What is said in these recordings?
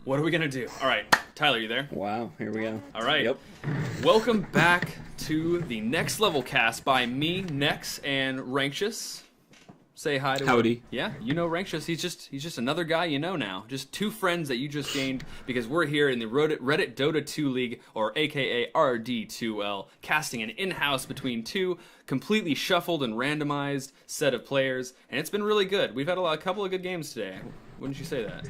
What are we gonna do? All right, Tyler, you there? Wow, here we go. All right. Yep. Welcome back to the Next Level Cast by me, Nex, and Rankshis. Say hi to Howdy. him. Yeah, you know Rankshis. He's just another guy you know now. Just two friends that you just gained because we're here in the Reddit Dota 2 League, or AKA RD2L, casting an in-house between two completely shuffled and randomized set of players, and it's been really good. We've had a couple of good games today. Wouldn't you say that?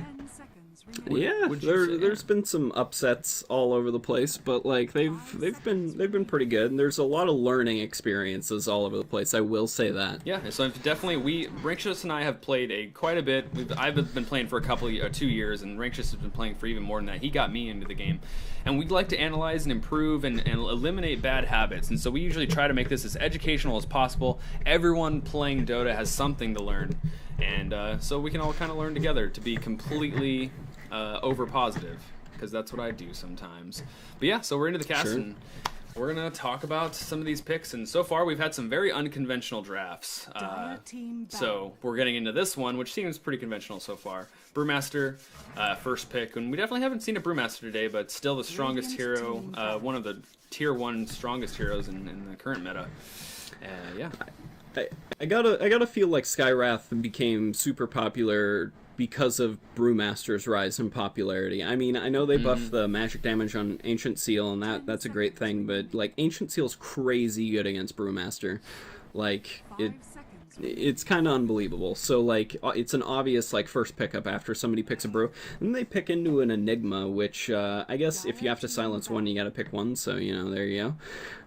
Yeah, there's been some upsets all over the place, but like they've been pretty good, and there's a lot of learning experiences all over the place. I will say that. Yeah, so definitely Rankshis and I have played quite a bit. I've been playing for 2 years, and Rankshis has been playing for even more than that. He got me into the game, and we'd like to analyze and improve and eliminate bad habits. And so we usually try to make this as educational as possible. Everyone playing Dota has something to learn, and so we can all kind of learn together to be completely over positive, because that's what I do sometimes. But yeah, so we're into the cast, Sure. and we're gonna talk about some of these picks. And so far, we've had some very unconventional drafts. So we're getting into this one, which seems pretty conventional so far. Brewmaster, first pick, and we definitely haven't seen a Brewmaster today, but still the strongest hero, one of the tier 1 strongest heroes in the current meta. Yeah. I gotta feel like Skywrath became super popular because of Brewmaster's rise in popularity. I mean, I know they buffed the magic damage on Ancient Seal, and that's a great thing, but like Ancient Seal's crazy good against Brewmaster. Like it's kind of unbelievable. So like it's an obvious like first pickup after somebody picks a brew, and they pick into an Enigma, which I guess if you have to silence one, you got to pick one. So there you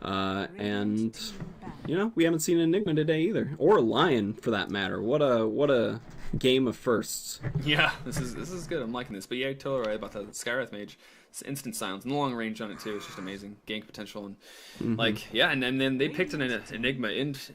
go. And we haven't seen an Enigma today either, or a Lion for that matter. What a game of firsts. Yeah, this is good. I'm liking this. But yeah, you're totally right about that. Skywrath Mage, it's instant silence and the long range on it too. It's just amazing gank potential, and and then they picked an Enigma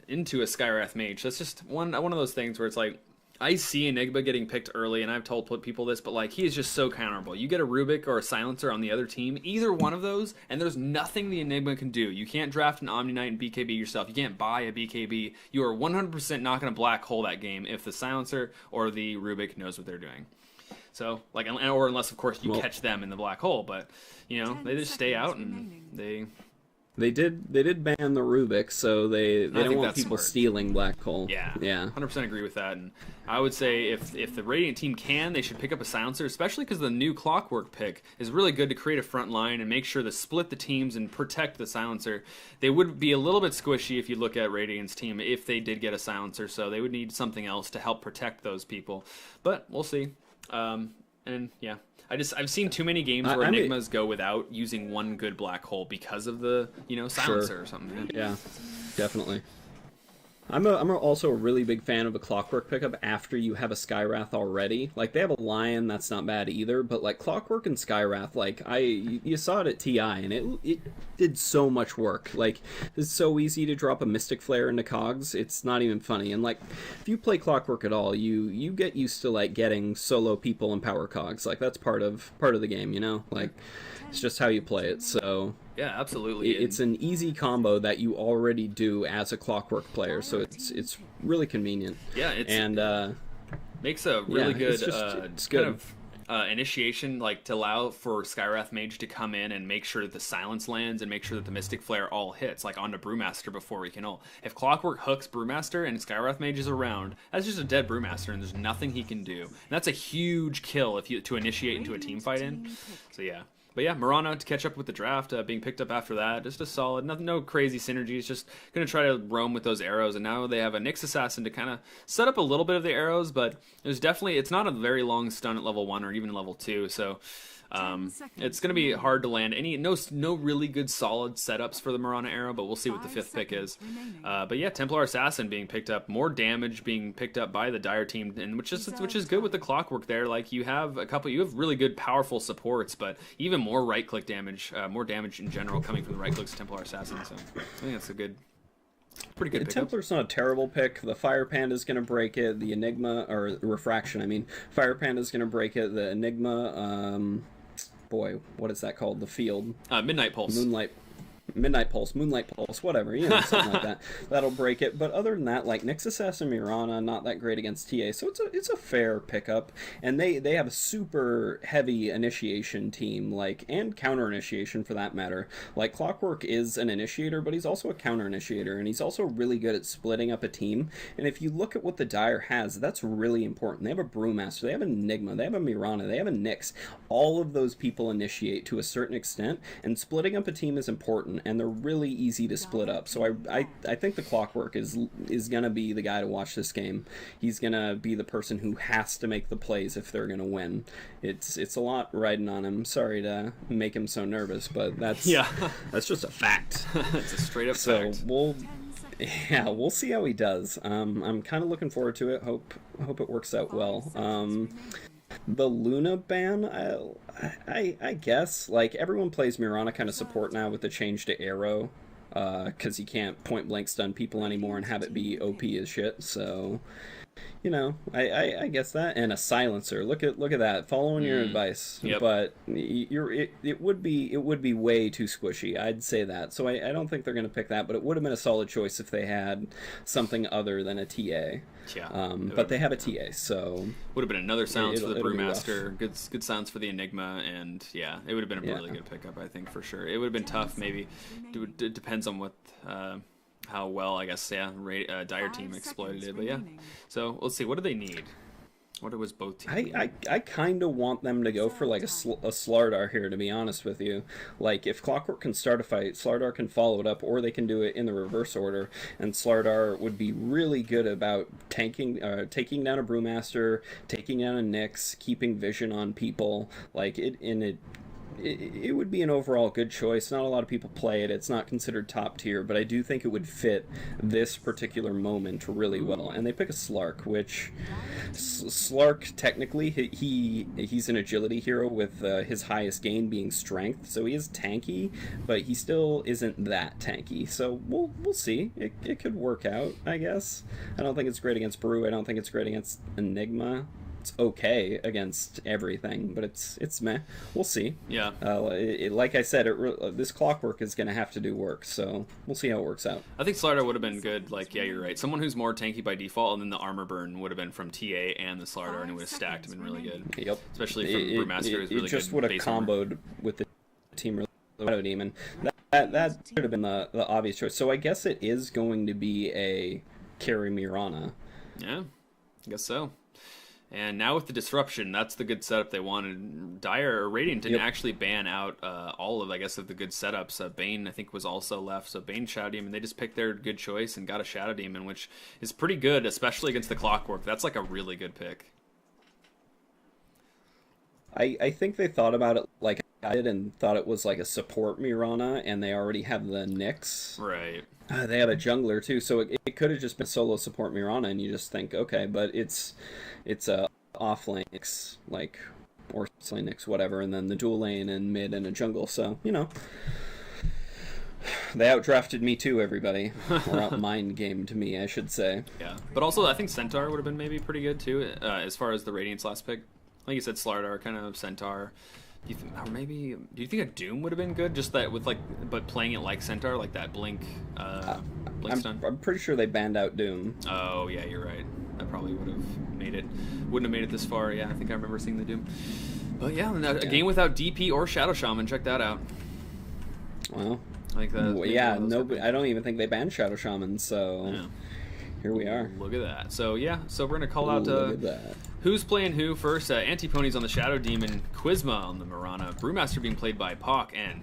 into a Skywrath Mage. So it's just one of those things where it's like, I see Enigma getting picked early, and I've told people this, but like he is just so counterable. You get a Rubik or a Silencer on the other team, either one of those, and there's nothing the Enigma can do. You can't draft an Omni Knight and BKB yourself. You can't buy a BKB. You are 100% not going to black hole that game if the Silencer or the Rubik knows what they're doing. So or unless of course you catch them in the black hole, but they just stay out and They did ban the Rubik, so they don't want people smart. Stealing Black Hole. Yeah, yeah, 100% agree with that. And I would say if the Radiant team can, they should pick up a Silencer, especially because the new Clockwork pick is really good to create a front line and make sure to split the teams and protect the Silencer. They would be a little bit squishy if you look at Radiant's team if they did get a Silencer, so they would need something else to help protect those people. But we'll see. And yeah. I've seen too many games where Enigmas go without using one good black hole because of the Silencer or something. Yeah, definitely. I'm also a really big fan of a Clockwork pickup after you have a Skywrath already. Like, they have a Lion, that's not bad either, but like Clockwork and Skywrath, like you saw it at TI, and it did so much work. Like, it's so easy to drop a Mystic Flare into Cogs, it's not even funny. And like, if you play Clockwork at all, you get used to like getting solo people and power Cogs. Like, that's part of the game, Like, it's just how you play it. So yeah, absolutely. It's an easy combo that you already do as a Clockwork player, so it's really convenient. Yeah, makes a really good it's good. kind of initiation, like to allow for Skywrath Mage to come in and make sure that the silence lands and make sure that the Mystic Flare all hits, like onto Brewmaster before we can ult. If Clockwork hooks Brewmaster and Skywrath Mage is around, that's just a dead Brewmaster, and there's nothing he can do. And that's a huge kill to initiate into a team fight in. So yeah. But yeah, Mirana to catch up with the draft, being picked up after that. Just a solid, no crazy synergies, just going to try to roam with those arrows. And now they have a Nyx Assassin to kind of set up a little bit of the arrows, but it's not a very long stun at level 1 or even level 2, so it's going to be hard to land no really good solid setups for the Mirana arrow, but we'll see what the 5th pick is. But yeah, Templar Assassin being picked up, more damage being picked up by the Dire team, and which is good with the Clockwork there. Like, you have really good powerful supports, but even more right click damage, more damage in general coming from the right clicks Templar Assassin. So I think that's a pretty good pickup. Templar's not a terrible pick. The Fire Panda's going to break it. The Enigma, or Refraction, I mean. Fire Panda's going to break it. The Enigma, boy, what is that called? The field. Midnight Pulse. Moonlight Midnight Pulse, Moonlight Pulse, whatever, you know, something like that. That'll break it. But other than that, like, Nyx Assassin Mirana, not that great against TA, so it's a fair pickup. And they have a super heavy initiation team, like, and counter initiation for that matter. Like, Clockwork is an initiator, but he's also a counter initiator, and he's also really good at splitting up a team. And if you look at what the Dire has, that's really important. They have a Brewmaster, they have an Enigma, they have a Mirana, they have a Nyx. All of those people initiate to a certain extent, and splitting up a team is important, and they're really easy to split up. So I think the Clockwork is going to be the guy to watch this game. He's going to be the person who has to make the plays if they're going to win. It's a lot riding on him. Sorry to make him so nervous, but that's just a fact. It's a straight up fact. So we'll see how he does. I'm kind of looking forward to it. Hope it works out well. The Luna ban, I guess, like, everyone plays Mirana kind of support now with the change to Arrow, because you can't point blank stun people anymore and have it be OP as shit, so, you know, I guess that, and a silencer. Look at that, following your advice. Yep. But it would be way too squishy, I'd say that. So I don't think they're going to pick that, but it would have been a solid choice if they had something other than a TA. Yeah. But they have a TA, so would have been another silence for the Brewmaster. Good silence for the Enigma, and yeah, it would have been a really good pickup, I think, for sure. It would have been tough, maybe. It depends on what how well, I guess, Dire team exploited it, but yeah. So let's see, what do they need? What was both teams? I kind of want them to go for like a Slardar here, to be honest with you. Like, if Clockwork can start a fight, Slardar can follow it up, or they can do it in the reverse order, and Slardar would be really good about taking down a Brewmaster, taking down a Nyx, keeping vision on people. Like, it would be an overall good choice. Not a lot of people play it. It's not considered top tier, but I do think it would fit this particular moment really well. And they pick a Slark, which Slark, technically, he's an agility hero with his highest gain being strength, so he is tanky, but he still isn't that tanky. So we'll see. It could work out, I guess. I don't think it's great against Brew. I don't think it's great against Enigma. It's okay against everything, but it's meh. We'll see. Yeah. Like I said, this Clockwork is going to have to do work, so we'll see how it works out. I think Slardar would have been good. Like, yeah, you're right. Someone who's more tanky by default, and then the armor burn would have been from TA and the Slardar, and it would have stacked and been really good. Yep. Especially from Brewmaster. It just would have comboed with the team really demon. That should have been the obvious choice. So I guess it is going to be a carry Mirana. Yeah, I guess so. And now with the disruption, that's the good setup they wanted. Dire or Radiant didn't actually ban out all of, I guess, of the good setups. Bane, I think, was also left. So Bane, Shadow Demon, they just picked their good choice and got a Shadow Demon, which is pretty good, especially against the Clockwork. That's like a really good pick. I think they thought about it like I did and thought it was like a support Mirana, and they already have the Nyx. Right. They have a jungler too, so it could have just been solo support Mirana, and you just think, okay, but it's a offlane Nyx, like, or lane Nyx, whatever, and then the dual lane and mid and a jungle, so, you know. They outdrafted me too, everybody. Or out-mind gamed me, I should say. Yeah, but also I think Centaur would have been maybe pretty good too, as far as the Radiant's last pick. Like you said, Slardar, kind of Centaur. Or maybe, do you think a Doom would have been good? Just that with, like, but playing it like Centaur, like that blink stun? I'm pretty sure they banned out Doom. Oh, yeah, you're right. That probably would have made it, wouldn't have made it this far. Yeah, I think I remember seeing the Doom. But yeah, a game without DP or Shadow Shaman, check that out. Well, I think that. Yeah, I don't even think they banned Shadow Shaman, so here we are. Look at that. So yeah, so we're gonna call out look at that. Who's playing who first. Anti-Pony's on the Shadow Demon, Quizma on the Mirana, Brewmaster being played by Pock, and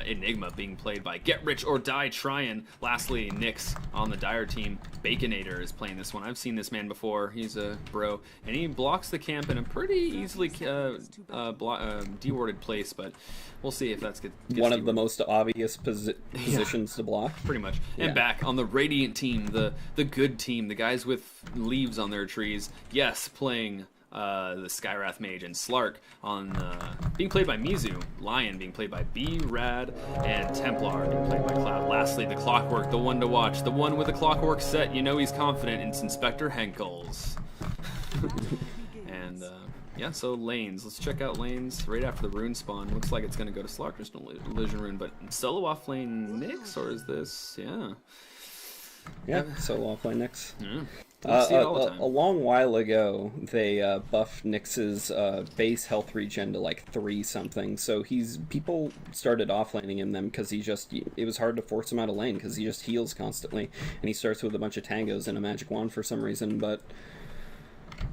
Enigma being played by Get Rich or Die Tryin'. Lastly, Nyx on the Dire team. Baconator is playing this one. I've seen this man before. He's a bro, and he blocks the camp in a pretty easily dewarded place, but we'll see if that's good. One of the most obvious positions to block. Pretty much. And back on the Radiant team, the good team, the guys with leaves on their trees. Yes, playing the Skywrath Mage and Slark on being played by Mizu, Lion being played by B, Rad, and Templar being played by Cloud. Lastly, the Clockwork, the one to watch, the one with the Clockwork set. You know he's confident. It's Inspector Henkels. And yeah, so lanes. Let's check out lanes right after the rune spawn. Looks like it's going to go to Slark. There's no illusion rune, but solo offlane Nyx, or is this? Yeah. Yeah, solo offlane Nyx. Yeah. Don't see it all the time. A long while ago, they buffed Nyx's base health regen to like 3 something. So people started offlaning him then because it was hard to force him out of lane because he just heals constantly, and he starts with a bunch of tangos and a magic wand for some reason. But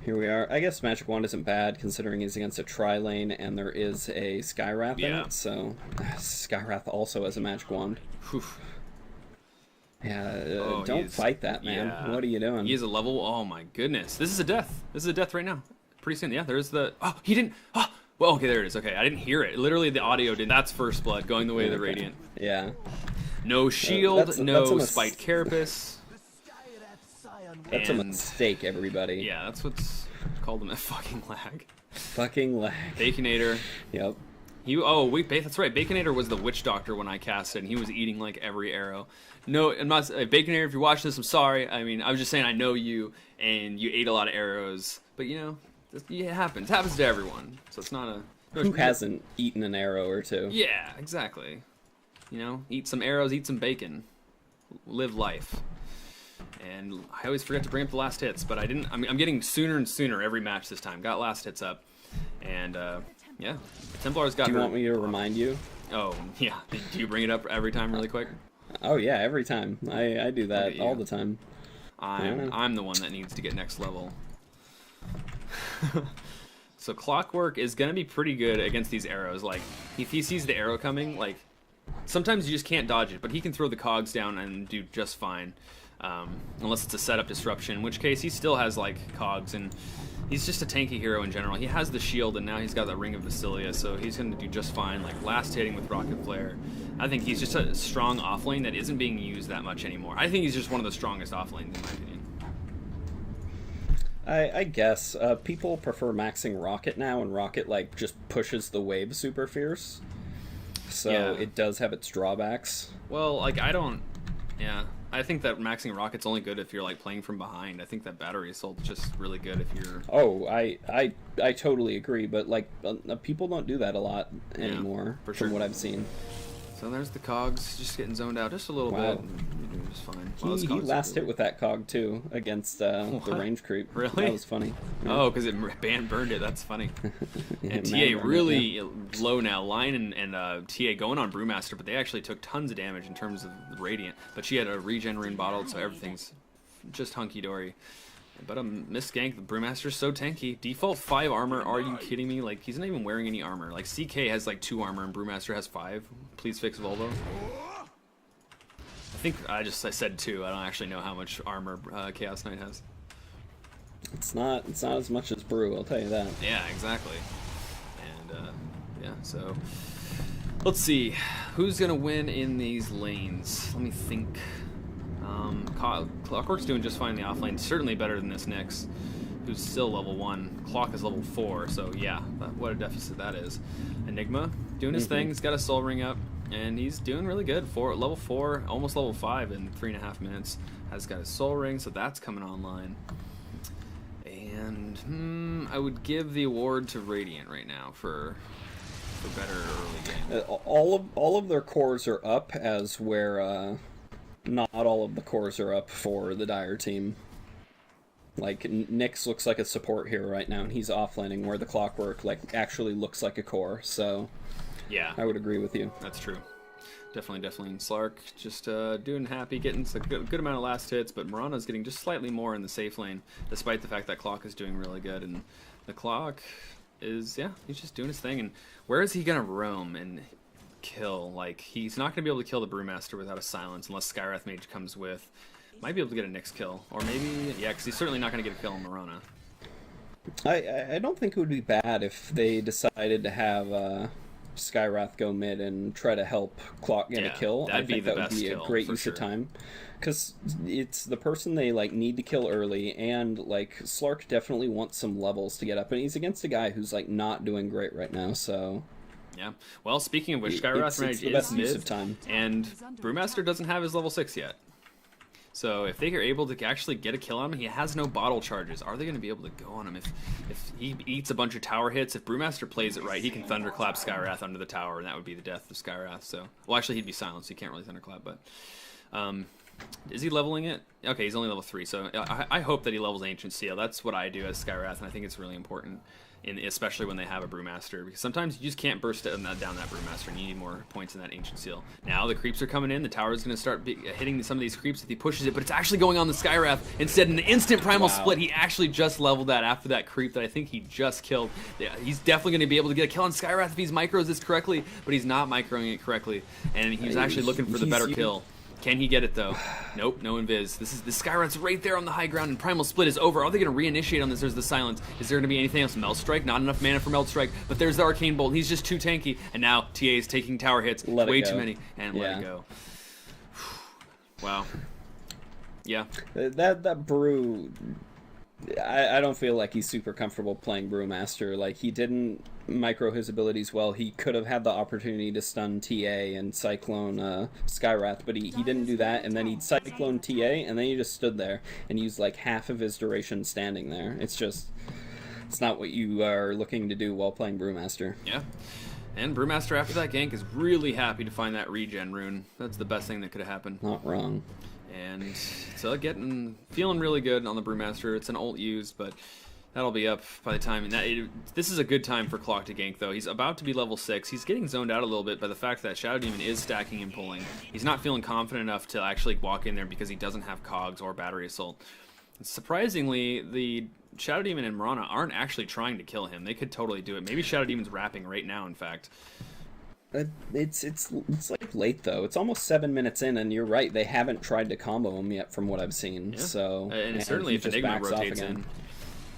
here we are. I guess magic wand isn't bad considering he's against a tri lane and there is a Skywrath in it. So Skywrath also has a magic wand. Whew. Yeah, don't fight that, man. Yeah. What are you doing? He is a level. Oh my goodness, this is a death. This is a death right now. Pretty soon, yeah. There's the. Oh, he didn't. Oh, well, okay, there it is. Okay, I didn't hear it. Literally, the audio did. That's first blood going the way of the Radiant. Yeah. No shield. No spiked carapace. That's a mistake, everybody. Yeah, that's what's called a fucking lag. Fucking lag. Baconator. Yep. That's right. Baconator was the witch doctor when I cast it, and he was eating like every arrow. No, I'm not. Baconator, if you're watching this, I'm sorry. I mean, I was just saying I know you, and you ate a lot of arrows. But you know, it happens. It happens to everyone. So it's not a. Who hasn't eaten an arrow or two? Yeah, exactly. You know, eat some arrows, eat some bacon, live life. And I always forget to bring up the last hits, but I didn't. I'm getting sooner and sooner every match this time. Got last hits up, and yeah, Templar's got. Do you want me to remind you? Oh yeah. Do you bring it up every time really quick? Oh yeah, every time. I do that all the time. I'm the one that needs to get next level. So Clockwork is gonna be pretty good against these arrows. Like if he sees the arrow coming, like sometimes you just can't dodge it, but he can throw the cogs down and do just fine. Unless it's a setup disruption, in which case he still has like cogs, and he's just a tanky hero in general. He has the shield, and now he's got the Ring of Basilia, so he's going to do just fine. Like last hitting with Rocket Flare, I think he's just a strong offlane that isn't being used that much anymore. I think he's just one of the strongest offlanes in my opinion. I guess people prefer maxing Rocket now, and Rocket like just pushes the wave super fierce, so it does have its drawbacks. Well, like I think that maxing Rocket's only good if you're like playing from behind. I think that battery assault's just really good if you're. Oh, I totally agree, but like people don't do that a lot anymore, from what I've seen. So there's the cogs just getting zoned out just a little bit. You're doing just fine. He last hit with that cog too against the range creep. Really? That was funny. Yeah. Oh, because it burned it. That's funny. And TA really low now. Lion and TA going on Brewmaster, but they actually took tons of damage in terms of the Radiant. But she had a regen rune bottled, so everything's just hunky dory. But a misgank. The Brewmaster's so tanky. Default 5 armor. Are you kidding me? Like he's not even wearing any armor. Like CK has like 2 armor and Brewmaster has 5. Please fix Volvo. I think I said 2. I don't actually know how much armor Chaos Knight has. It's not as much as Brew, I'll tell you that. Yeah, exactly. And yeah, so let's see who's gonna win in these lanes. Let me think. Clockwork's doing just fine in the offlane. Certainly better than this Nyx, who's still level 1. Clock is level 4, so yeah, what a deficit that is. Enigma doing his thing. He's got a soul ring up, and he's doing really good. Level 4, almost level 5 in 3.5 minutes. Has got his soul ring, so that's coming online. And I would give the award to Radiant right now for better early game. All of their cores are up, as where not all of the cores are up for the Dire team. Like Nyx looks like a support hero right now, and he's offlaning, where the Clockwork like actually looks like a core. So yeah, I would agree with you. That's true. Definitely. And Slark just doing happy, getting a good amount of last hits, but Mirana's getting just slightly more in the safe lane, despite the fact that Clock is doing really good. And the Clock is, he's just doing his thing. And where is he gonna roam and kill? Like he's not gonna be able to kill the Brewmaster without a silence unless Skywrath Mage comes with. Might be able to get a Nyx kill, or maybe because he's certainly not gonna get a kill on Mirana. I don't think it would be bad if they decided to have Skywrath go mid and try to help Clock get a kill. I think that would be a great use of time, because it's the person they like need to kill early, and like Slark definitely wants some levels to get up, and he's against a guy who's like not doing great right now, so. Yeah. Well, speaking of which, Skywrath Mage is mid, of time. and Brewmaster doesn't have his level 6 yet. So if they are able to actually get a kill on him, he has no bottle charges. Are they going to be able to go on him? If he eats a bunch of tower hits, if Brewmaster plays it right, he can Thunderclap Skywrath under the tower, and that would be the death of Skywrath. So, well, actually, he'd be silenced. So he can't really Thunderclap, but... is he leveling it? Okay, he's only level 3, so I hope that he levels Ancient Seal. That's what I do as Skywrath, and I think it's really important, especially when they have a Brewmaster, because sometimes you just can't burst down that Brewmaster, and you need more points in that Ancient Seal. Now the creeps are coming in. The tower is going to start hitting some of these creeps if he pushes it, but it's actually going on the Skywrath. Instead, in an instant Primal Split, he actually just leveled that after that creep that I think he just killed. Yeah, he's definitely going to be able to get a kill on Skywrath if he's micros this correctly, but he's not microing it correctly, and he's actually looking for the better kill. Can he get it, though? Nope, no invis. The Skywrath's right there on the high ground, and Primal Split is over. Are they going to reinitiate on this? There's the silence. Is there going to be anything else? Melt Strike? Not enough mana for Melt Strike, but there's the Arcane Bolt. He's just too tanky, and now TA is taking tower hits. Way too many, and let it go. Wow. Yeah. That Brew... I don't feel like he's super comfortable playing Brewmaster. Like, he didn't micro his abilities well. He could have had the opportunity to stun TA and Cyclone Skywrath, but he didn't do that, and then he'd Cyclone TA, and then he just stood there and used like half of his duration standing there. It's not what you are looking to do while playing Brewmaster. Yeah. And Brewmaster after that gank is really happy to find that regen rune. That's the best thing that could have happened. Not wrong. And so feeling really good on the Brewmaster. It's an ult used, but that'll be up by the time. This is a good time for Clock to gank, though. He's about to be level 6. He's getting zoned out a little bit by the fact that Shadow Demon is stacking and pulling. He's not feeling confident enough to actually walk in there because he doesn't have Cogs or Battery Assault. Surprisingly, the Shadow Demon and Mirana aren't actually trying to kill him. They could totally do it. Maybe Shadow Demon's rapping right now, in fact. It's like late though. It's almost 7 minutes in, and you're right. They haven't tried to combo him yet, from what I've seen. Yeah. So and certainly if Enigma rotates in,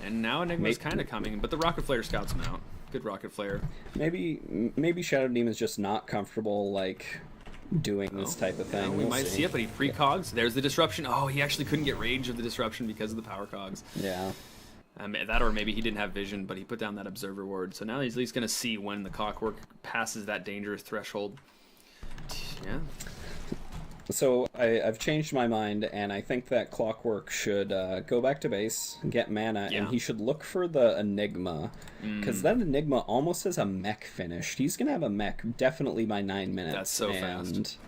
and now Enigma's kind of coming, but the Rocket Flare scouts him out. Good Rocket Flare. Maybe Shadow Demon's just not comfortable like doing this type of thing. Yeah, we might see it, but he pre-cogs. There's the disruption. Oh, he actually couldn't get range of the disruption because of the power cogs. Yeah. That, or maybe he didn't have vision, but he put down that observer ward. So now he's at least going to see when the clockwork passes that dangerous threshold. Yeah. So I've changed my mind, and I think that Clockwork should go back to base, get mana, and he should look for the Enigma, because that Enigma almost has a mech finished. He's going to have a mech definitely by 9 minutes. That's so fast.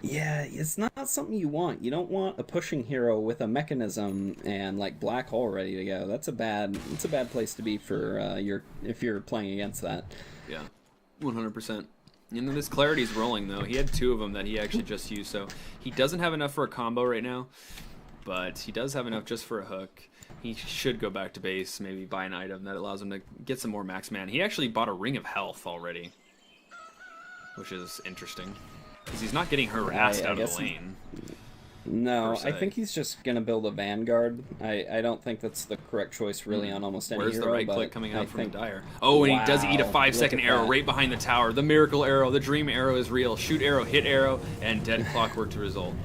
Yeah, it's not something you want. You don't want a pushing hero with a mechanism and like black hole ready to go. That's a bad place to be for if you're playing against that. Yeah, 100%. You know, this Clarity's rolling though. He had 2 of them that he actually just used, so he doesn't have enough for a combo right now, but he does have enough just for a hook. He should go back to base, maybe buy an item that allows him to get some more max mana. He actually bought a Ring of Health already, which is interesting. Because he's not getting harassed out of the lane. No, I think he's just going to build a Vanguard. I don't think that's the correct choice, really, on almost any Where's hero. Where's the right click coming out from the Dire? Oh, and he does eat a 5-second arrow right behind the tower. The Miracle Arrow, the Dream Arrow is real. Shoot arrow, hit arrow, and dead Clockwork to result.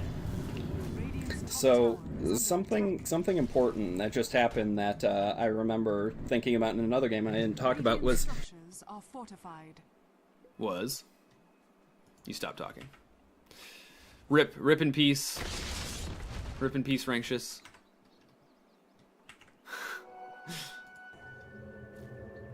So, something important that just happened that I remember thinking about in another game and I didn't talk about was... You stop talking. Rip in peace. Rip in peace, Rankshis.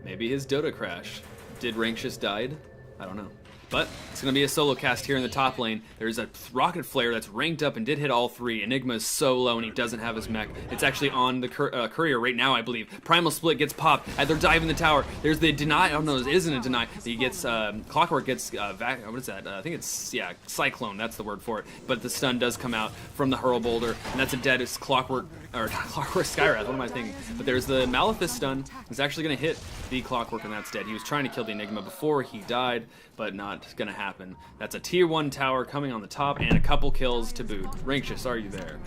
Maybe his Dota crashed. Did Rankshis died? I don't know. But it's going to be a solo cast here in the top lane. There's a Rocket Flare that's ranked up and did hit all 3. Enigma is so low and he doesn't have his mech. It's actually on the Courier right now, I believe. Primal Split gets popped. They're diving the tower. There's the deny. Oh no, it isn't a deny. He gets, Clockwork gets, what is that? I think it's, yeah, Cyclone. That's the word for it. But the stun does come out from the Hurl Boulder. And that's a dead Clockwork, or Clockwork Skywrath. What am I thinking? But there's the Malefice stun. It's actually going to hit the Clockwork and that's dead. He was trying to kill the Enigma before he died, but not going to happen. That's a tier 1 tower coming on the top and a couple kills to boot. Rankshis, are you there?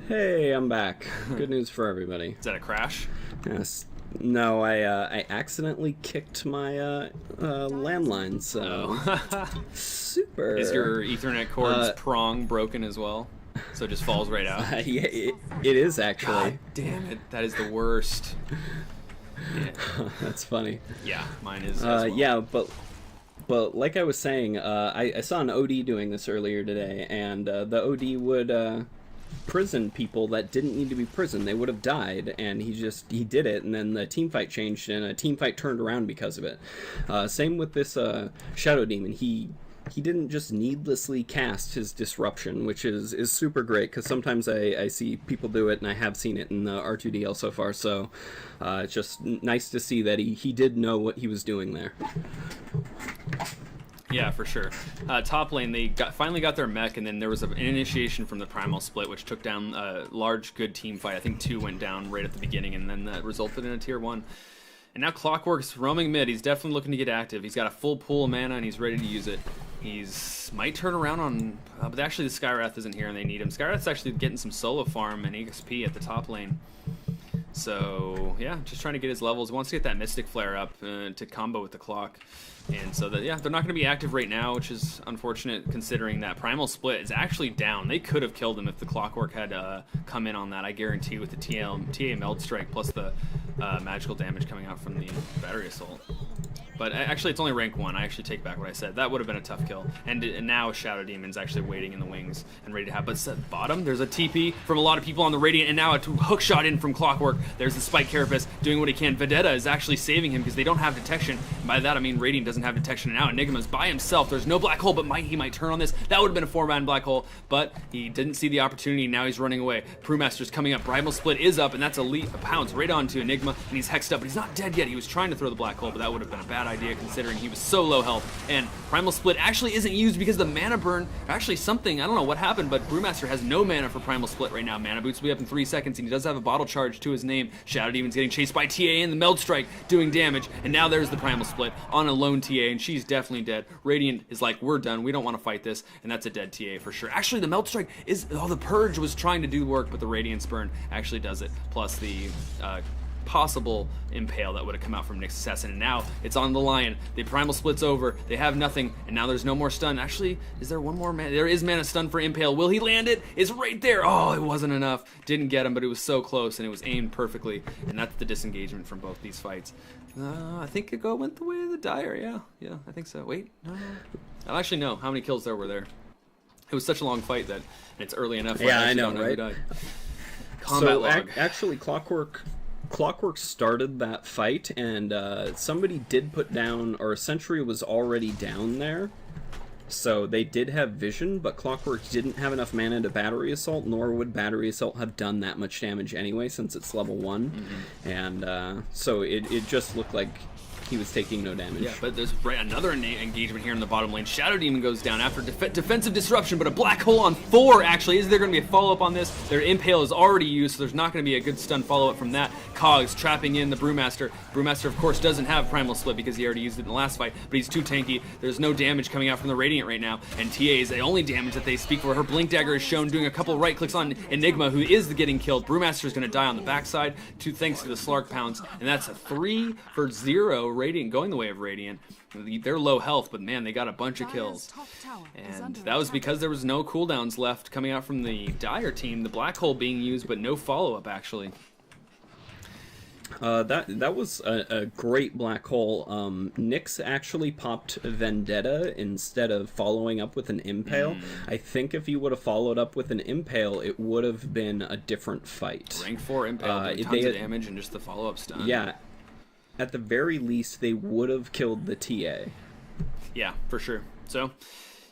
Hey, I'm back. Good news for everybody. Is that a crash? Yes. No, I accidentally kicked my landline, so... Super. Is your Ethernet cord's prong broken as well? So it just falls right out? Yeah, it is actually. God damn it. That is the worst. Yeah. That's funny. Yeah, mine is as well. Yeah, but But like I was saying, I saw an OD doing this earlier today, and the OD would prison people that didn't need to be prisoned. They would have died, and he did it, and then the team fight changed, and a team fight turned around because of it. Same with this Shadow Demon. He didn't just needlessly cast his disruption, which is super great, because sometimes I see people do it, and I have seen it in the R2DL so far, so it's just nice to see that he did know what he was doing there. Yeah, for sure. Top lane, they finally got their mech, and then there was an initiation from the Primal Split, which took down a large, good team fight. I think 2 went down right at the beginning, and then that resulted in a tier 1. And now Clockwork's roaming mid. He's definitely looking to get active. He's got a full pool of mana, and he's ready to use it. He's might turn around on... but actually the Skywrath isn't here, and they need him. Skywrath's actually getting some solo farm and EXP at the top lane. So, yeah, just trying to get his levels. He wants to get that Mystic Flare up to combo with the Clock. And so, yeah, they're not going to be active right now, which is unfortunate considering that Primal Split is actually down. They could have killed him if the Clockwork had come in on that, I guarantee, with the TA Meld Strike plus the magical damage coming out from the Battery Assault. But actually, it's only rank 1. I actually take back what I said. That would have been a tough kill. And now Shadow Demon's actually waiting in the wings and ready to have. But at bottom, there's a TP from a lot of people on the Radiant, and now a hook shot in from Clockwork. There's the Spike Carapace doing what he can. Vendetta is actually saving him because they don't have detection. And by that, I mean Radiant doesn't have detection. And now Enigma's by himself. There's no black hole, but he might turn on this. That would have been a 4-man black hole, but he didn't see the opportunity. Now he's running away. Brewmaster's coming up. Primal Split is up, and that's a pounce right onto Enigma, and he's hexed up, but he's not dead yet. He was trying to throw the black hole, but that would have been a bad idea considering he was so low health. And Primal Split actually isn't used because the mana burn, actually something, I don't know what happened, but Brewmaster has no mana for Primal Split right now. Mana boots will be up in 3 seconds, and he does have a bottle charge to his name. Shadow Demon's getting chased by TA and the Meld Strike doing damage, and now there's the Primal Split on a lone TA, and she's definitely dead. Radiant is like, we're done, we don't want to fight this, and that's a dead TA for sure. Actually, the Meld Strike is, the Purge was trying to do work, but the Radiance Burn actually does it, plus the possible impale that would have come out from Nyx's assassin, and now it's on the Lion. The Primal Split's over, they have nothing, and now there's no more stun. Actually, is there one more mana? There is mana stun for impale. Will he land it? It's right there. Oh, it wasn't enough. Didn't get him, but it was so close, and it was aimed perfectly, and that's the disengagement from both these fights. I think it went the way of the Dire. Yeah, I think so. Wait, no. I don't actually know how many kills there were there. It was such a long fight that it's early enough. Yeah, I know, right? Combat so log. Actually, Clockwork started that fight, and somebody did put down, or a sentry was already down there, so they did have vision, but Clockwork didn't have enough mana to Battery Assault, nor would Battery Assault have done that much damage anyway, since it's level 1, and so it just looked like he was taking no damage. Yeah, but there's another engagement here in the bottom lane. Shadow Demon goes down after defensive disruption, but a black hole on 4, actually. Is there going to be a follow-up on this? Their Impale is already used, so there's not going to be a good stun follow-up from that. Cogs trapping in the Brewmaster. Brewmaster, of course, doesn't have Primal Split because he already used it in the last fight, but he's too tanky. There's no damage coming out from the Radiant right now, and TA is the only damage that they speak for. Her Blink Dagger is shown doing a couple right-clicks on Enigma, who is getting killed. Brewmaster is going to die on the backside, thanks to the Slark Pounce, and that's a 3-for-0 Radiant going the way of Radiant. They're low health, but man, they got a bunch of kills. And that was because there was no cooldowns left coming out from the Dire team. The black hole being used, but no follow-up, actually. That was a great black hole. Nyx actually popped Vendetta instead of following up with an Impale. I think if he would have followed up with an Impale, it would have been a different fight. Rank 4 Impale, tons of damage and just the follow-up stun. Yeah. At the very least, they would have killed the TA. Yeah, for sure. So,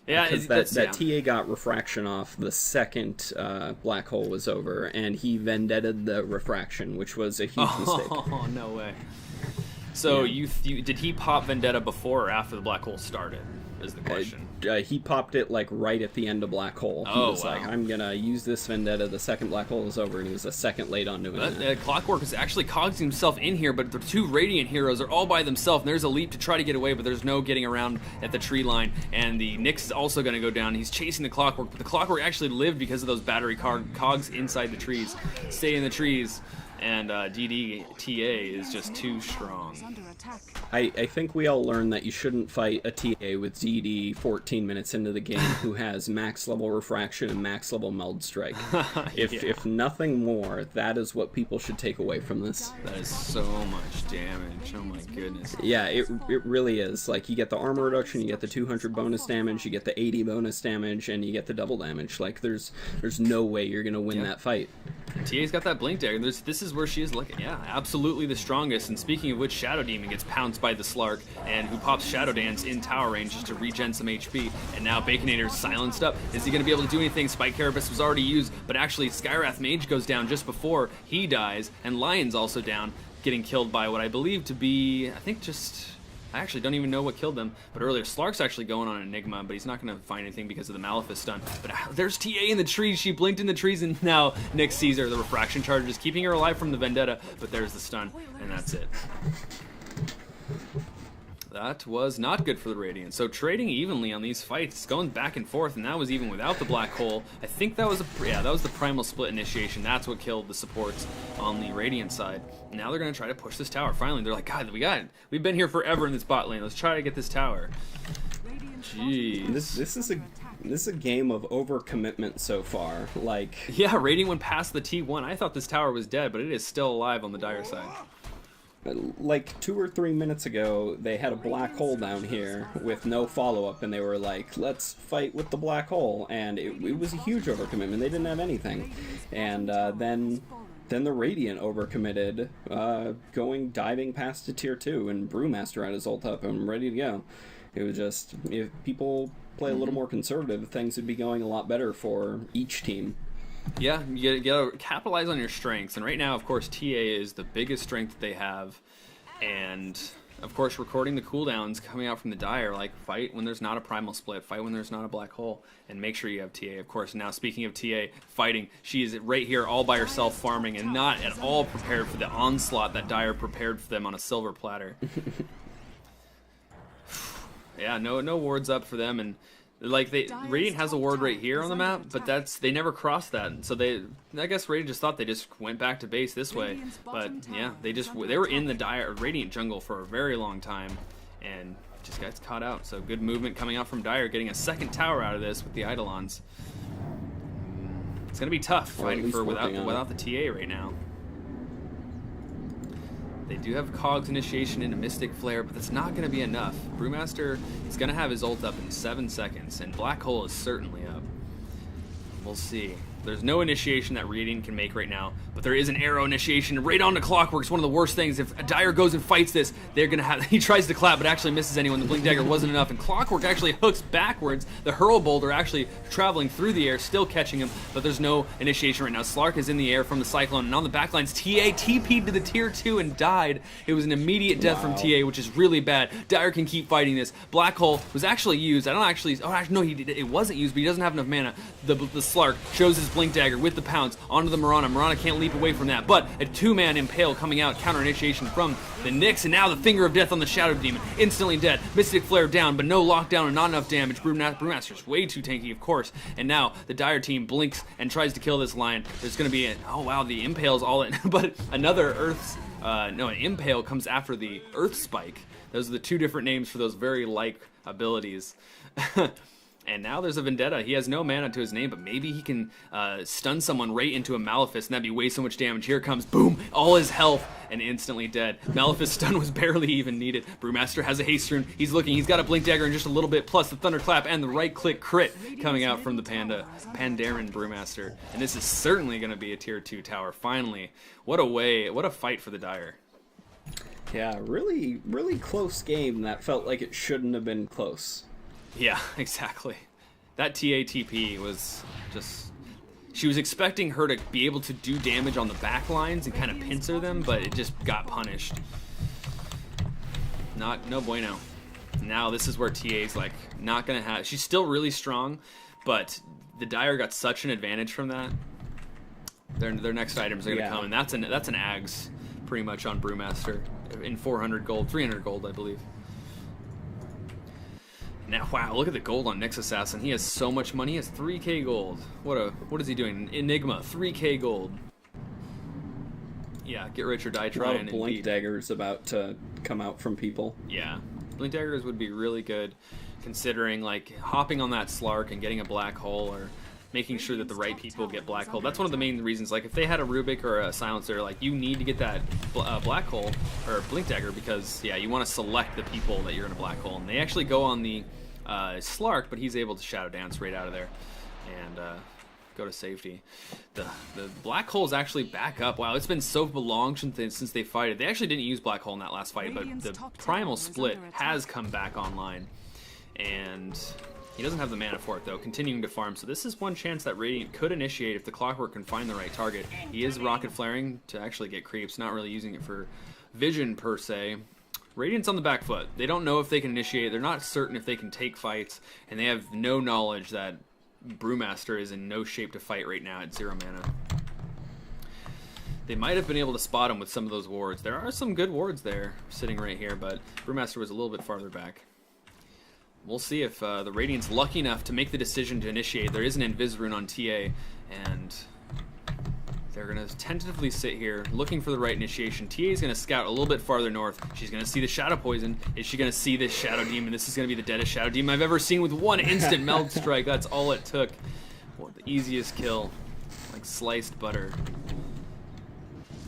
yeah, because that TA got refraction off the second black hole was over, and he vendetted the refraction, which was a huge mistake. Oh, no way. So, yeah. Did he pop Vendetta before or after the black hole started? Is the question. He popped it like right at the end of black hole. He was like, I'm gonna use this Vendetta. The second black hole is over, and he was a second late on doing that. Clockwork is actually cogs himself in here, but the 2 Radiant heroes are all by themselves. And there's a leap to try to get away, but there's no getting around at the tree line. And the Nyx is also gonna go down. He's chasing the Clockwork, but the Clockwork actually lived because of those battery cogs inside the trees. Stay in the trees. and DDTA is just too strong. I think we all learned that you shouldn't fight a TA with DD 14 minutes into the game who has max level refraction and max level meld strike. If nothing more, that is what people should take away from this. That is so much damage. Oh my goodness. Yeah, it really is. Like, you get the armor reduction, you get the 200 bonus damage, you get the 80 bonus damage, and you get the double damage. Like, there's no way you're gonna win that fight. TA's got that blink dagger. This is where she is looking. Yeah, absolutely the strongest. And speaking of which, Shadow Demon gets pounced by the Slark, and who pops Shadow Dance in tower range just to regen some HP. And now Baconator's silenced up. Is he going to be able to do anything? Spike Carapace was already used, but actually Skywrath Mage goes down just before he dies, and Lion's also down, getting killed by what I believe to be, I actually don't even know what killed them, but earlier Slark's actually going on Enigma, but he's not going to find anything because of the Malefice stun. But there's TA in the trees. She blinked in the trees, and now Nyx sees her. The refraction charge is keeping her alive from the Vendetta, but there's the stun, and that's it. That was not good for the Radiant. So trading evenly on these fights, going back and forth, and that was even without the black hole. I think that was that was the primal split initiation. That's what killed the supports on the Radiant side. Now they're gonna try to push this tower. Finally, they're like, God, we got it. We've been here forever in this bot lane. Let's try to get this tower. Jeez. This is a game of overcommitment so far. Like, yeah, Radiant went past the T1. I thought this tower was dead, but it is still alive on the Dire side. Like 2 or 3 minutes ago, they had a black hole down here with no follow-up, and they were like, let's fight with the black hole, and it was a huge overcommitment. They didn't have anything. And then the Radiant overcommitted, diving past to tier 2, and Brewmaster had his ult up and ready to go. It was just, if people play a little more conservative, things would be going a lot better for each team. Yeah, you gotta capitalize on your strengths, and right now, of course, TA is the biggest strength that they have, and of course, recording the cooldowns coming out from the Dire, like, fight when there's not a primal split, fight when there's not a black hole, and make sure you have TA, of course. Now, speaking of TA fighting, she is right here all by herself farming, and not at all prepared for the onslaught that Dire prepared for them on a silver platter. Yeah, no wards up for them, and like, Radiant has a ward right here on the map, but they never crossed that. So I guess Radiant just thought they just went back to base this way. But yeah, they were in the Radiant jungle for a very long time, and just got caught out. So good movement coming out from Dire, getting a second tower out of this with the Eidolons. It's gonna be tough fighting without the TA right now. They do have Cogs initiation into Mystic Flare, but that's not going to be enough. Brewmaster is going to have his ult up in 7 seconds, and Black Hole is certainly up. We'll see. There's no initiation that Radiant can make right now, but there is an arrow initiation right on the Clockwork. It's one of the worst things. If a Dire goes and fights this, they're going to have... He tries to clap, but actually misses anyone. The Blink Dagger wasn't enough, and Clockwork actually hooks backwards. The Hurl Boulder actually traveling through the air, still catching him, but there's no initiation right now. Slark is in the air from the Cyclone, and on the backlines, TA TP'd to the tier 2 and died. It was an immediate death from TA, which is really bad. Dire can keep fighting this. Black Hole was actually used. No, it wasn't used, but he doesn't have enough mana. The Slark shows his Blink Dagger with the pounce onto the Mirana. Mirana can't leap away from that, but a 2-man Impale coming out, counter initiation from the Nyx, and now the Finger of Death on the Shadow Demon, instantly dead. Mystic Flare down, but no lockdown and not enough damage. Brewmaster's way too tanky, of course, and now the Dire team blinks and tries to kill this Lion. There's going to be oh wow, the Impale's all in, but another an Impale comes after the Earth Spike. Those are the two different names for those very like abilities. And now there's a Vendetta. He has no mana to his name, but maybe he can stun someone right into a Malefice, and that'd be way so much damage. Here it comes, boom, all his health, and instantly dead. Malefice stun was barely even needed. Brewmaster has a haste rune. He's looking. He's got a Blink Dagger in just a little bit, plus the Thunderclap and the right-click crit coming out from the Pandaren Brewmaster. And this is certainly going to be a tier 2 tower, finally. What a fight for the Dire. Yeah, really, really close game that felt like it shouldn't have been close. Yeah, exactly. That TATP was just... She was expecting her to be able to do damage on the back lines and kind of pincer them, but it just got punished. No bueno. Now this is where TA's like not gonna have... She's still really strong, but the Dire got such an advantage from that. Their next items are gonna come, and that's an Ags pretty much on Brewmaster in 400 gold, 300 gold, I believe. Now, wow, look at the gold on Nyx Assassin. He has so much money. He has 3k gold. What is he doing? Enigma, 3k gold. Yeah, get rich or die A lot trying. of blink daggers about to come out from people. Yeah, blink daggers would be really good, considering like hopping on that Slark and getting a black hole, or making sure that the right people get black hole. That's one of the main reasons. Like if they had a Rubik or a silencer, like you need to get that black hole or blink dagger, because yeah, you want to select the people that you're in a black hole, and they actually go on the Slark, but he's able to shadow dance right out of there and go to safety. The black hole is actually back up. Wow, it's been so long since they fighted. They actually didn't use black hole in that last fight, but the primal split has come back online, and he doesn't have the mana for it though, continuing to farm. So this is one chance that Radiant could initiate if the Clockwork can find the right target. He is rocket flaring to actually get creeps, not really using it for vision per se. Radiant's on the back foot. They don't know if they can initiate. They're not certain if they can take fights, and they have no knowledge that Brewmaster is in no shape to fight right now at 0 mana. They might have been able to spot him with some of those wards. There are some good wards there sitting right here, but Brewmaster was a little bit farther back. We'll see if the Radiant's lucky enough to make the decision to initiate. There is an Invis rune on TA, and they're going to tentatively sit here looking for the right initiation. TA is going to scout a little bit farther north. She's going to see the Shadow Poison. Is she going to see this Shadow Demon? This is going to be the deadest Shadow Demon I've ever seen with one instant Meld Strike. That's all it took. Well, the easiest kill, like sliced butter.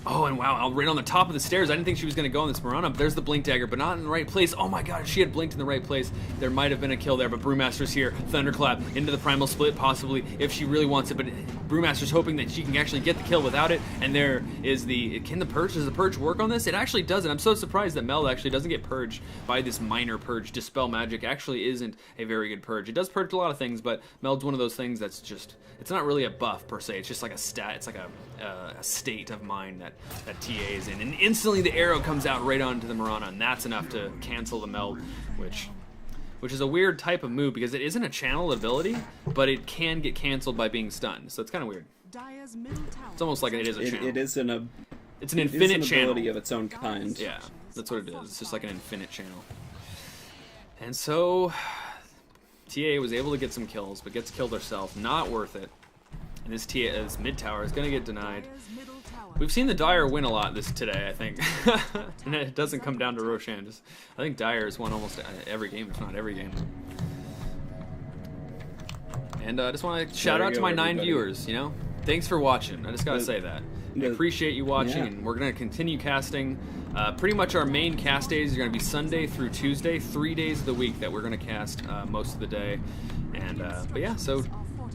Oh, and wow, right on the top of the stairs. I didn't think she was going to go on this Mirana, but there's the Blink Dagger, but not in the right place. Oh my god, if she had blinked in the right place, there might have been a kill there, but Brewmaster's here. Thunderclap into the Primal Split, possibly, if she really wants it, but Brewmaster's hoping that she can actually get the kill without it, and there is the... Can the Purge? Does the Purge work on this? It actually doesn't. I'm so surprised that Meld actually doesn't get purged by this minor purge. Dispel Magic actually isn't a very good purge. It does purge a lot of things, but Meld's one of those things that's just... It's not really a buff, per se. It's just like a stat. It's like a state of mind that TA is in. And instantly the arrow comes out right onto the Mirana, and that's enough to cancel the Meld, which is a weird type of move because it isn't a channel ability, but it can get canceled by being stunned. So it's kind of weird. It's almost like it is a channel. It's an infinite channel. ability of its own kind. Yeah, that's what it is. It's just like an infinite channel. And so TA was able to get some kills, but gets killed herself. Not worth it. And this mid tower is going to get denied. We've seen the Dire win a lot today, I think. And it doesn't come down to Roshan. I think Dire has won almost every game, if not every game. And I just want to shout out to my 9 viewers, you know? Thanks for watching. I just got to say that. I appreciate you watching, and we're going to continue casting. Pretty much our main cast days are going to be Sunday through Tuesday, 3 days of the week that we're going to cast most of the day. And but yeah, so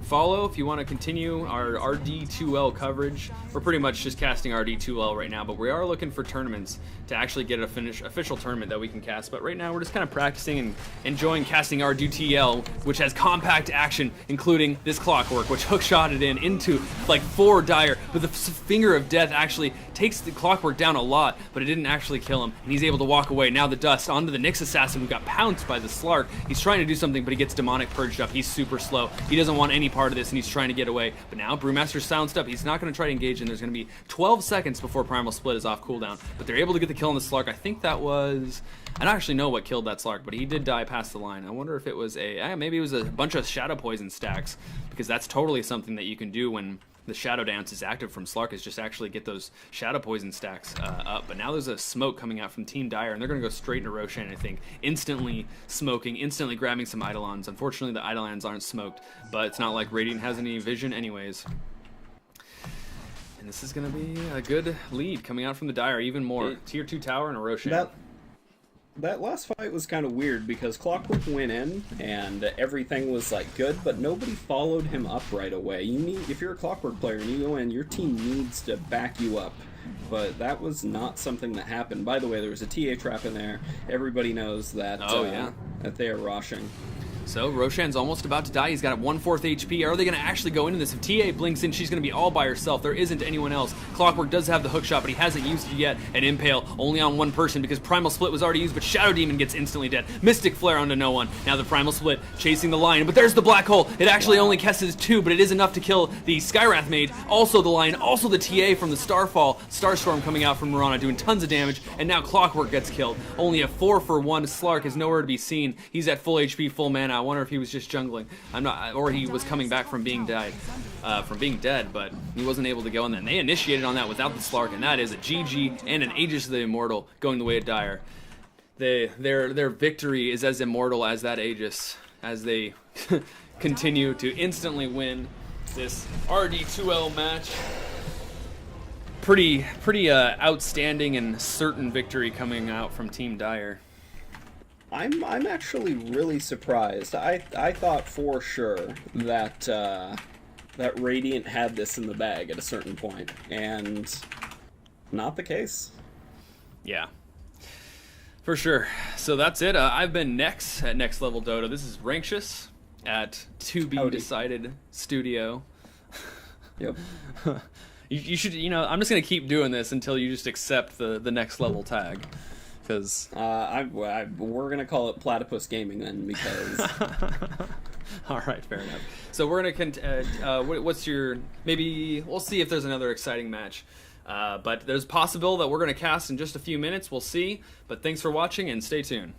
follow if you want to continue our RD2L coverage. We're pretty much just casting RD2L right now, but we are looking for tournaments to actually get an official tournament that we can cast. But right now we're just kind of practicing and enjoying casting RD2L, which has compact action, including this Clockwork, which hookshotted into like 4 Dire, but the Finger of Death actually takes the Clockwork down a lot, but it didn't actually kill him, and he's able to walk away. Now the Dust onto the Nyx Assassin, who got pounced by the Slark. He's trying to do something, but he gets Demonic purged up. He's super slow. He doesn't want any part of this, and he's trying to get away. But now Brewmaster's silenced up. He's not going to try to engage, and there's going to be 12 seconds before Primal Split is off cooldown. But they're able to get the kill on the Slark. I think that was... I don't actually know what killed that Slark, but he did die past the line. I wonder if it was maybe it was a bunch of Shadow Poison stacks, because that's totally something that you can do when the Shadow Dance is active from Slark, is just actually get those Shadow Poison stacks up. But now there's a smoke coming out from Team Dire, and they're going to go straight into Roshan, I think. Instantly smoking, instantly grabbing some Eidolons. Unfortunately, the Eidolons aren't smoked, but it's not like Radiant has any vision anyways. And this is going to be a good lead coming out from the Dire, even more. Tier 2 tower and a Roshan. That last fight was kind of weird because Clockwork went in and everything was like good, but nobody followed him up right away. If you're a Clockwork player and you go in, your team needs to back you up. But that was not something that happened. By the way, there was a TA trap in there. Everybody knows that, that they are rushing. So Roshan's almost about to die. He's got 1/4 HP. Are they going to actually go into this? If TA blinks in, she's going to be all by herself. There isn't anyone else. Clockwork does have the hook shot, but he hasn't used it yet. And Impale only on one person because Primal Split was already used, but Shadow Demon gets instantly dead. Mystic Flare onto no one. Now the Primal Split chasing the Lion, but there's the Black Hole. It actually only casts 2, but it is enough to kill the Skywrath Mage. Also the Lion, also the TA from the Starfall. Starstorm coming out from Mirana doing tons of damage, and now Clockwork gets killed. Only a 4-for-1. Slark is nowhere to be seen. He's at full HP, full mana. I wonder if he was just jungling. I'm not, or he was coming back from being dead, but he wasn't able to go in. Then they initiated on that without the Slark, and that is a GG and an Aegis of the Immortal going the way of Dire. Their victory is as immortal as that Aegis, as they continue to instantly win this RD2L match. Pretty outstanding and certain victory coming out from Team Dire. I'm actually really surprised. I thought for sure that that Radiant had this in the bag at a certain point, and not the case. Yeah, for sure. So that's it. I've been Nex at Next Level Dota. This is Rankshis at To Be Decided Studio. Yep. You should, I'm just gonna keep doing this until you just accept the next level tag, because we're gonna call it Platypus Gaming then, because. All right, fair enough. So we're gonna what's your, maybe we'll see if there's another exciting match, but there's possible that we're gonna cast in just a few minutes. We'll see. But thanks for watching and stay tuned.